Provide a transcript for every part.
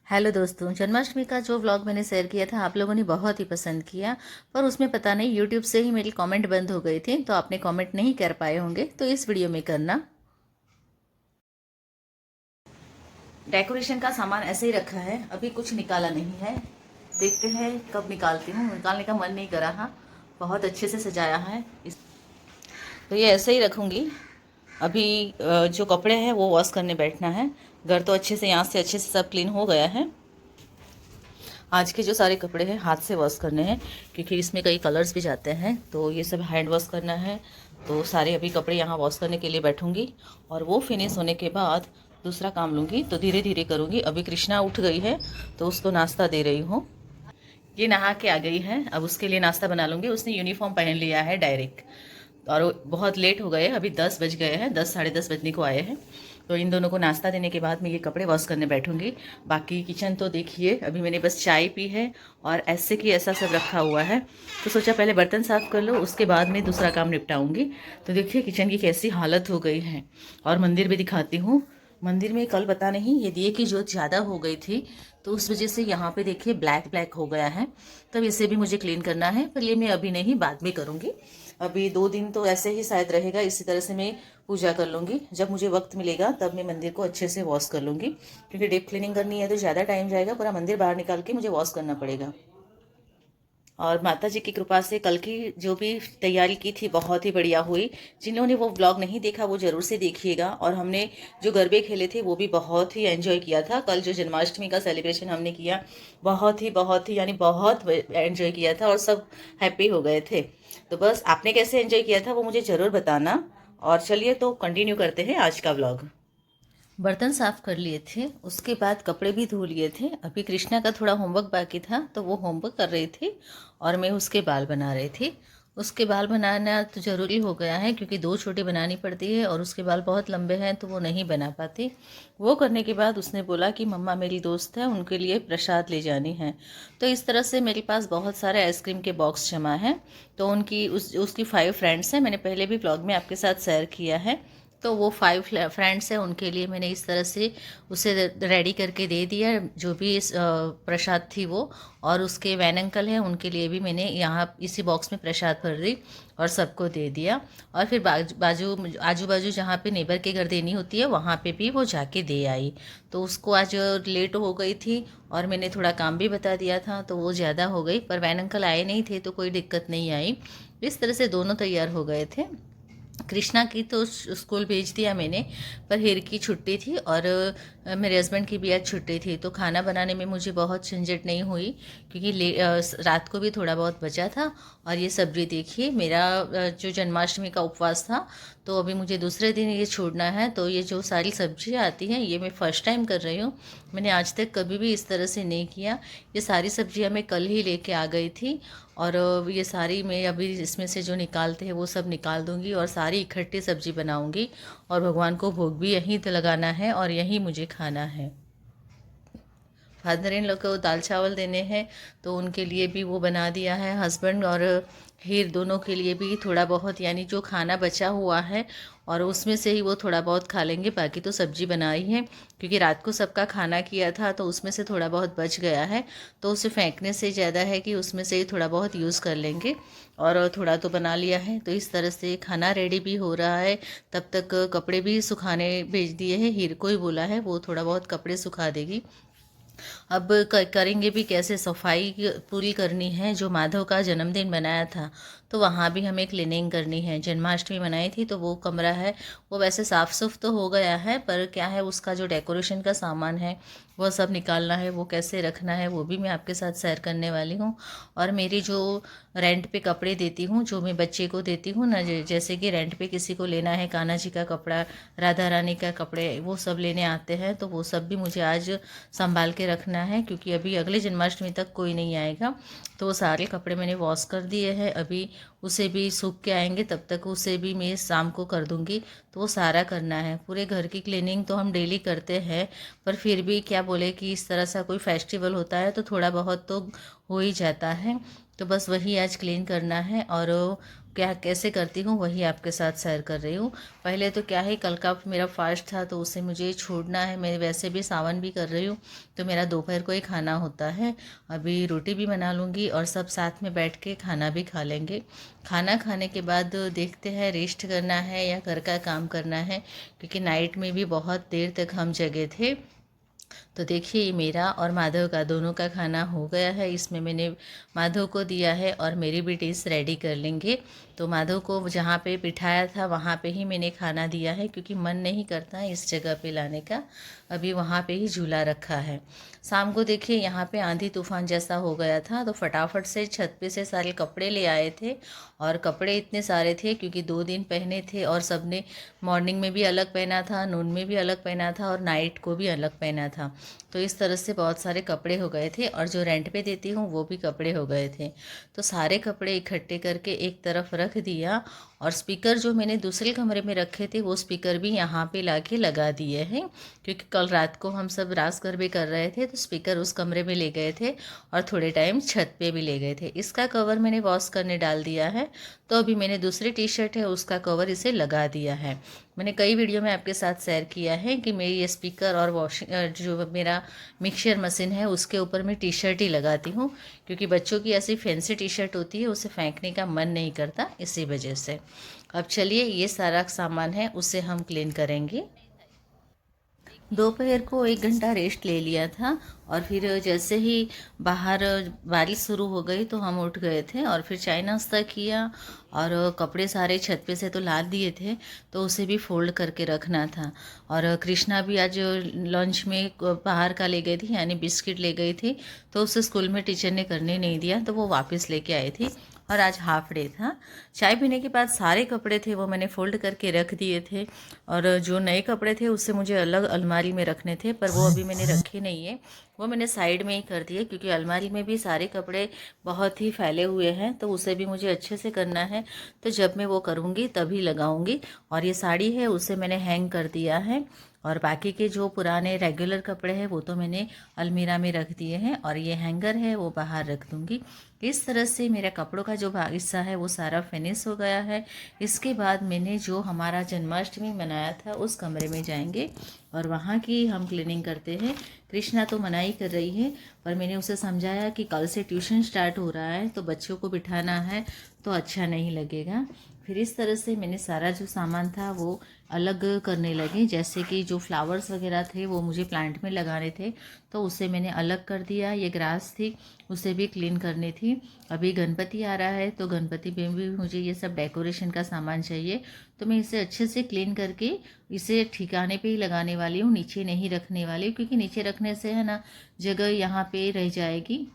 Hello दोस्तों, जन्माष्टमी का जो व्लॉग मैंने शेयर किया था आप लोगों ने बहुत ही पसंद किया। पर उसमें पता नहीं यूट्यूब से ही मेरी कमेंट बंद हो गई थी, तो आपने कमेंट नहीं कर पाए होंगे, तो इस वीडियो में करना। डेकोरेशन का सामान ऐसे ही रखा है, अभी कुछ निकाला नहीं है। देखते हैं कब निकालती हूँ, निकालने का मन नहीं करा। हाँ, बहुत अच्छे से सजाया है तो ये ऐसे ही रखूँगी। अभी जो कपड़े हैं वो वॉश करने बैठना है। घर तो अच्छे से यहाँ से अच्छे से सब क्लीन हो गया है। आज के जो सारे कपड़े हैं हाथ से वॉश करने हैं, क्योंकि इसमें कई कलर्स भी जाते हैं, तो ये सब हैंड वॉश करना है। तो सारे अभी कपड़े यहाँ वॉश करने के लिए बैठूंगी, और वो फिनिश होने के बाद दूसरा काम लूँगी। तो धीरे धीरे करूँगी। अभी कृष्णा उठ गई है तो उसको नाश्ता दे रही हूँ। ये नहा के आ गई है, अब उसके लिए नाश्ता बना लूँगी। उसने यूनिफॉर्म पहन लिया है डायरेक्ट, और बहुत लेट हो गए, अभी 10 बज गए हैं, 10 साढ़े 10 बजने को आए हैं। तो इन दोनों को नाश्ता देने के बाद मैं ये कपड़े वॉश करने बैठूंगी। बाकी किचन तो देखिए, अभी मैंने बस चाय पी है और ऐसे की ऐसा सब रखा हुआ है। तो सोचा पहले बर्तन साफ़ कर लो, उसके बाद में दूसरा काम निपटाऊंगी। तो देखिए किचन की कैसी हालत हो गई है। और मंदिर भी दिखाती हूँ। मंदिर में कल पता नहीं ये दिए की जोत ज़्यादा हो गई थी, तो उस वजह से यहाँ पे देखिए ब्लैक ब्लैक हो गया है। तब इसे भी मुझे क्लीन करना है, पर ये मैं अभी नहीं, बाद में करूँगी। अभी 2 दिन तो ऐसे ही शायद रहेगा, इसी तरह से मैं पूजा कर लूँगी। जब मुझे वक्त मिलेगा तब मैं मंदिर को अच्छे से वॉश कर लूँगी, क्योंकि डीप क्लीनिंग करनी है तो ज़्यादा टाइम जाएगा। पूरा मंदिर बाहर निकाल के मुझे वॉश करना पड़ेगा। और माता जी की कृपा से कल की जो भी तैयारी की थी बहुत ही बढ़िया हुई। जिन्होंने वो व्लॉग नहीं देखा वो ज़रूर से देखिएगा। और हमने जो गरबे खेले थे वो भी बहुत ही एंजॉय किया था। कल जो जन्माष्टमी का सेलिब्रेशन हमने किया, बहुत ही यानी बहुत एंजॉय किया था, और सब हैप्पी हो गए थे। तो बस आपने कैसे एंजॉय किया था वो मुझे ज़रूर बताना। और चलिए तो कंटिन्यू करते हैं आज का व्लॉग। बर्तन साफ कर लिए थे, उसके बाद कपड़े भी धो लिए थे। अभी कृष्णा का थोड़ा होमवर्क बाकी था, तो वो होमवर्क कर रही थी और मैं उसके बाल बना रही थी। उसके बाल बनाना तो ज़रूरी हो गया है, क्योंकि 2 छोटी बनानी पड़ती है और उसके बाल बहुत लंबे हैं तो वो नहीं बना पाती। वो करने के बाद उसने बोला कि मम्मा मेरी दोस्त है, उनके लिए प्रसाद ले जानी है। तो इस तरह से मेरे पास बहुत सारे आइसक्रीम के बॉक्स जमा हैं। तो उसकी 5 फ्रेंड्स हैं, मैंने पहले भी ब्लॉग में आपके साथ शेयर किया है। तो वो 5 फ्रेंड्स हैं, उनके लिए मैंने इस तरह से उसे रेडी करके दे दिया, जो भी इस प्रसाद थी वो। और उसके वैन अंकल हैं, उनके लिए भी मैंने यहाँ इसी बॉक्स में प्रसाद भर दी और सबको दे दिया। और फिर आजू बाजू जहाँ पे नेबर के घर देनी होती है वहाँ पे भी वो जाके दे आई। तो उसको आज लेट हो गई थी, और मैंने थोड़ा काम भी बता दिया था तो वो ज़्यादा हो गई। पर वैन अंकल आए नहीं थे तो कोई दिक्कत नहीं आई। इस तरह से दोनों तैयार हो गए थे। कृष्णा की तो स्कूल भेज दिया मैंने, पर हीर की छुट्टी थी और मेरे हस्बैंड की भी आज छुट्टी थी, तो खाना बनाने में मुझे बहुत झंझट नहीं हुई, क्योंकि रात को भी थोड़ा बहुत बचा था। और ये सब्जी देखिए, मेरा जो जन्माष्टमी का उपवास था, तो अभी मुझे दूसरे दिन ये छोड़ना है। तो ये जो सारी सब्जियाँ आती हैं ये मैं फ़र्स्ट टाइम कर रही हूँ। मैंने आज तक कभी भी इस तरह से नहीं किया। ये सारी सब्जियाँ मैं कल ही लेके आ गई थी, और ये सारी मैं अभी इसमें से जो निकालते हैं वो सब निकाल दूंगी और सारी इकट्ठी सब्जी बनाऊंगी। और भगवान को भोग भी यहीं तो लगाना है और यहीं मुझे खाना है। फादर इन लोग को दाल चावल देने हैं, तो उनके लिए भी वो बना दिया है। हस्बैंड और हीर दोनों के लिए भी थोड़ा बहुत, यानी जो खाना बचा हुआ है और उसमें से ही वो थोड़ा बहुत खा लेंगे, बाकी तो सब्जी बनाई है। क्योंकि रात को सबका खाना किया था तो उसमें से थोड़ा बहुत बच गया है, तो उसे फेंकने से ज़्यादा है कि उसमें से ही थोड़ा बहुत यूज़ कर लेंगे। और थोड़ा तो बना लिया है, तो इस तरह से खाना रेडी भी हो रहा है। तब तक कपड़े भी सुखाने भेज दिए हैं, हीर को ही बोला है वो थोड़ा बहुत कपड़े सुखा देगी। अब करेंगे भी कैसे, सफाई पूरी करनी है। जो माधव का जन्मदिन बनाया था तो वहाँ भी हमें क्लीनिंग करनी है। जन्माष्टमी मनाई थी तो वो कमरा है वो वैसे साफ़ सुफ तो हो गया है, पर क्या है उसका जो डेकोरेशन का सामान है वो सब निकालना है, वो कैसे रखना है वो भी मैं आपके साथ शेयर करने वाली हूँ। और मेरी जो रेंट पे कपड़े देती हूँ, जो मैं बच्चे को देती हूँ ना, जैसे कि रेंट पे किसी को लेना है कान्हा जी का कपड़ा, राधा रानी का कपड़े, वो सब लेने आते हैं, तो वो सब भी मुझे आज संभाल के रखना है, क्योंकि अभी अगले जन्माष्टमी तक कोई नहीं आएगा। तो वो सारे कपड़े मैंने वॉश कर दिए हैं, अभी उसे भी सूख के आएंगे, तब तक उसे भी मैं शाम को कर दूंगी। तो वो सारा करना है। पूरे घर की क्लीनिंग तो हम डेली करते हैं, पर फिर भी क्या बोले कि इस तरह सा कोई फेस्टिवल होता है तो थोड़ा बहुत तो हो ही जाता है। तो बस वही आज क्लीन करना है और क्या कैसे करती हूँ वही आपके साथ शेयर कर रही हूँ। पहले तो क्या है, कल का मेरा फास्ट था तो उसे मुझे छोड़ना है। मैं वैसे भी सावन भी कर रही हूँ तो मेरा दोपहर को ही खाना होता है। अभी रोटी भी बना लूँगी और सब साथ में बैठ के खाना भी खा लेंगे। खाना खाने के बाद देखते हैं रेस्ट करना है या घर का काम करना है, क्योंकि नाइट में भी बहुत देर तक हम जगे थे। तो देखिए मेरा और माधव का दोनों का खाना हो गया है। इसमें मैंने माधव को दिया है और मेरी भी डिश रेडी कर लेंगे। तो माधव को जहाँ पे बिठाया था वहाँ पे ही मैंने खाना दिया है, क्योंकि मन नहीं करता इस जगह पे लाने का। अभी वहाँ पे ही झूला रखा है। शाम को देखिए यहाँ पे आंधी तूफान जैसा हो गया था, तो फटाफट से छत पे से सारे कपड़े ले आए थे। और कपड़े इतने सारे थे क्योंकि 2 दिन पहने थे और सबने मॉर्निंग में भी अलग पहना था, नून में भी अलग पहना था और नाइट को भी अलग पहना था। तो इस तरह से बहुत सारे कपड़े हो गए थे और जो रेंट पे देती हूँ वो भी कपड़े हो गए थे। तो सारे कपड़े इकट्ठे करके एक तरफ रख दिया। और स्पीकर जो मैंने दूसरे कमरे में रखे थे वो स्पीकर भी यहाँ पे लाके लगा दिए हैं, क्योंकि कल रात को हम सब रास गरबे कर रहे थे तो स्पीकर उस कमरे में ले गए थे और थोड़े टाइम छत पे भी ले गए थे। इसका कवर मैंने वॉश करने डाल दिया है, तो अभी मैंने दूसरी टी शर्ट है उसका कवर इसे लगा दिया है। मैंने कई वीडियो में आपके साथ शेयर किया है कि मेरी ये स्पीकर और वॉशिंग जो मेरा मिक्सर मशीन है उसके ऊपर मैं टी शर्ट ही लगाती हूँ, क्योंकि बच्चों की ऐसी फैंसी टी शर्ट होती है उसे फेंकने का मन नहीं करता, इसी वजह से। अब चलिए ये सारा सामान है उसे हम क्लीन करेंगे। दोपहर को 1 घंटा रेस्ट ले लिया था और फिर जैसे ही बाहर बारिश शुरू हो गई तो हम उठ गए थे और फिर चाय नाश्ता किया। और कपड़े सारे छत पे से तो लाद दिए थे तो उसे भी फोल्ड करके रखना था। और कृष्णा भी आज लंच में बाहर का ले गई थी, यानी बिस्किट ले गई थी, तो उसे स्कूल में टीचर ने करने नहीं दिया तो वो वापस लेके आई थी। और आज हाफ डे था। चाय पीने के बाद सारे कपड़े थे वो मैंने फ़ोल्ड करके रख दिए थे। और जो नए कपड़े थे उससे मुझे अलग अलमारी में रखने थे, पर वो अभी मैंने रखे नहीं है, वो मैंने साइड में ही कर दिए, क्योंकि अलमारी में भी सारे कपड़े बहुत ही फैले हुए हैं तो उसे भी मुझे अच्छे से करना है। तो जब मैं वो करूँगी तभी लगाऊंगी। और ये साड़ी है उसे मैंने हैंग कर दिया है। और बाकी के जो पुराने रेगुलर कपड़े हैं वो तो मैंने अलमीरा में रख दिए हैं और ये हैंगर है वो बाहर रख दूँगी। इस तरह से मेरा कपड़ों का जो हिस्सा है वो सारा फिनिश हो गया है। इसके बाद मैंने जो हमारा जन्माष्टमी मनाया था उस कमरे में जाएंगे और वहाँ की हम क्लीनिंग करते हैं। कृष्णा तो मनाही कर रही है, पर मैंने उसे समझाया कि कल से ट्यूशन स्टार्ट हो रहा है तो बच्चों को बिठाना है तो अच्छा नहीं लगेगा। फिर इस तरह से मैंने सारा जो सामान था वो अलग करने लगी। जैसे कि जो फ्लावर्स वगैरह थे वो मुझे प्लांट में लगाने थे तो उसे मैंने अलग कर दिया। ये ग्रास थी उसे भी क्लीन करनी थी। अभी गणपति आ रहा है तो गणपति में भी मुझे ये सब डेकोरेशन का सामान चाहिए, तो मैं इसे अच्छे से क्लीन करके इसे ठिकाने पे ही लगाने वाली हूँ, नीचे नहीं रखने वाली हूँ, क्योंकि नीचे रखने से है ना जगह यहाँ पे रह जाएगी।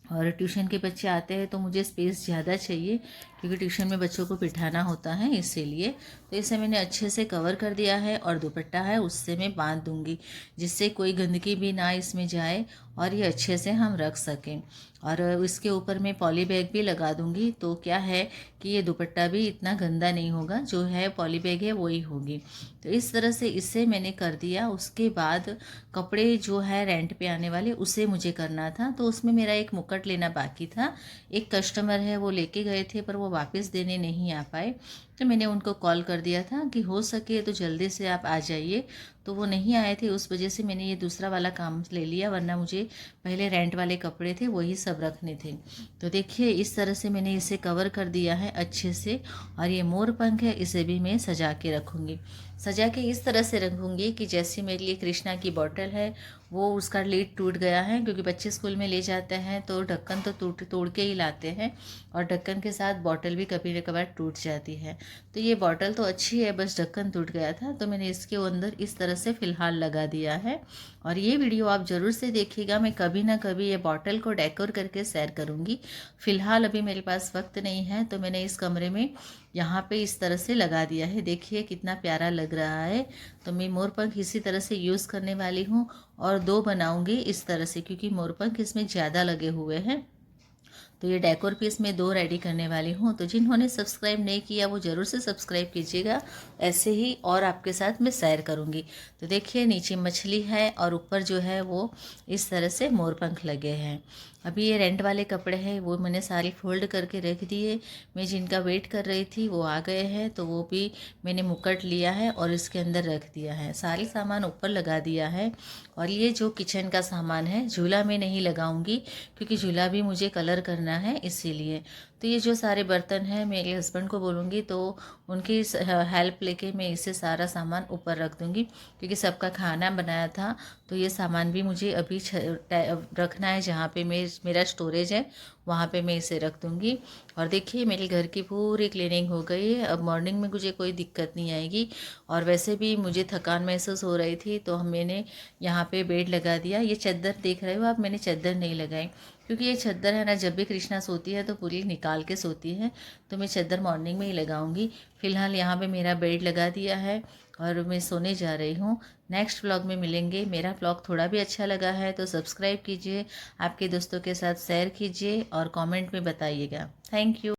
और ट्यूशन के बच्चे आते हैं तो मुझे स्पेस ज़्यादा चाहिए, क्योंकि ट्यूशन में बच्चों को बिठाना होता है इसीलिए। तो इसे मैंने अच्छे से कवर कर दिया है और दुपट्टा है उससे मैं बांध दूंगी, जिससे कोई गंदगी भी ना इसमें जाए और ये अच्छे से हम रख सकें। और इसके ऊपर मैं पॉली बैग भी लगा दूंगी, तो क्या है कि ये दुपट्टा भी इतना गंदा नहीं होगा, जो है पॉली बैग है वही होगी। तो इस तरह से इसे मैंने कर दिया। उसके बाद कपड़े जो है रेंट पे आने वाले उसे मुझे करना था, तो उसमें मेरा एक मुकुट लेना बाकी था। एक कस्टमर है वो लेके गए थे पर वो वापस देने नहीं आ पाए, तो मैंने उनको कॉल कर दिया था कि हो सके तो जल्दी से आप आ जाइए। तो वो नहीं आए थे, उस वजह से मैंने ये दूसरा वाला काम ले लिया, वरना मुझे पहले रेंट वाले कपड़े थे वही सब रखने थे। तो देखिए इस तरह से मैंने इसे कवर कर दिया है अच्छे से। और ये मोर पंख है इसे भी मैं सजा के रखूँगी। सजा के इस तरह से रखूँगी कि जैसे मेरे लिए कृष्णा की बॉटल है वो उसका लीड टूट गया है, क्योंकि बच्चे स्कूल में ले जाते हैं तो ढक्कन तो तोड़ के ही लाते हैं और ढक्कन के साथ बॉटल भी कभी न कभार टूट जाती है। तो ये बॉटल तो अच्छी है, बस ढक्कन टूट गया था, तो मैंने इसके अंदर इस तरह से फ़िलहाल लगा दिया है। और ये वीडियो आप ज़रूर से देखिएगा, मैं कभी ना कभी ये बॉटल को डेकोर करके शेयर करूँगी। फ़िलहाल अभी मेरे पास वक्त नहीं है, तो मैंने इस कमरे में यहाँ पे इस तरह से लगा दिया है। देखिए कितना प्यारा लग रहा है। तो मैं मोरपंख इसी तरह से यूज़ करने वाली हूँ और 2 बनाऊँगी इस तरह से, क्योंकि मोरपंख इसमें ज़्यादा लगे हुए हैं तो ये डेकोर पीस में 2 रेडी करने वाली हूँ। तो जिन्होंने सब्सक्राइब नहीं किया वो ज़रूर से सब्सक्राइब कीजिएगा, ऐसे ही और आपके साथ मैं शेयर करूँगी। तो देखिए नीचे मछली है और ऊपर जो है वो इस तरह से मोर पंख लगे हैं। अभी ये रेंट वाले कपड़े हैं वो मैंने सारे फोल्ड करके रख दिए। मैं जिनका वेट कर रही थी वो आ गए हैं, तो वो भी मैंने मुकट लिया है और इसके अंदर रख दिया है। सारी सामान ऊपर लगा दिया है। और ये जो किचन का सामान है, झूला में नहीं लगाऊंगी क्योंकि झूला भी मुझे कलर करना है इसीलिए। तो ये जो सारे बर्तन हैं मेरे हस्बैंड को बोलूँगी तो उनकी हेल्प लेके मैं इसे सारा सामान ऊपर रख दूँगी, क्योंकि सबका खाना बनाया था। तो ये सामान भी मुझे अभी रखना है जहाँ पे मेरा स्टोरेज है, वहाँ पे मैं इसे रख दूँगी। और देखिए मेरे घर की पूरी क्लीनिंग हो गई है। अब मॉर्निंग में मुझे कोई दिक्कत नहीं आएगी। और वैसे भी मुझे थकान महसूस हो रही थी तो मैंने यहाँ पे बेड लगा दिया। ये चादर देख रहे हो आप, मैंने चादर नहीं लगाई क्योंकि ये चादर है ना, जब भी कृष्णा सोती है तो पूरी निकाल के सोती है, तो मैं चादर मॉर्निंग में ही लगाऊंगी। फिलहाल यहाँ पे मेरा बेड लगा दिया है और मैं सोने जा रही हूँ। नेक्स्ट व्लॉग में मिलेंगे। मेरा व्लॉग थोड़ा भी अच्छा लगा है तो सब्सक्राइब कीजिए, आपके दोस्तों के साथ शेयर कीजिए और कमेंट में बताइएगा। Thank you.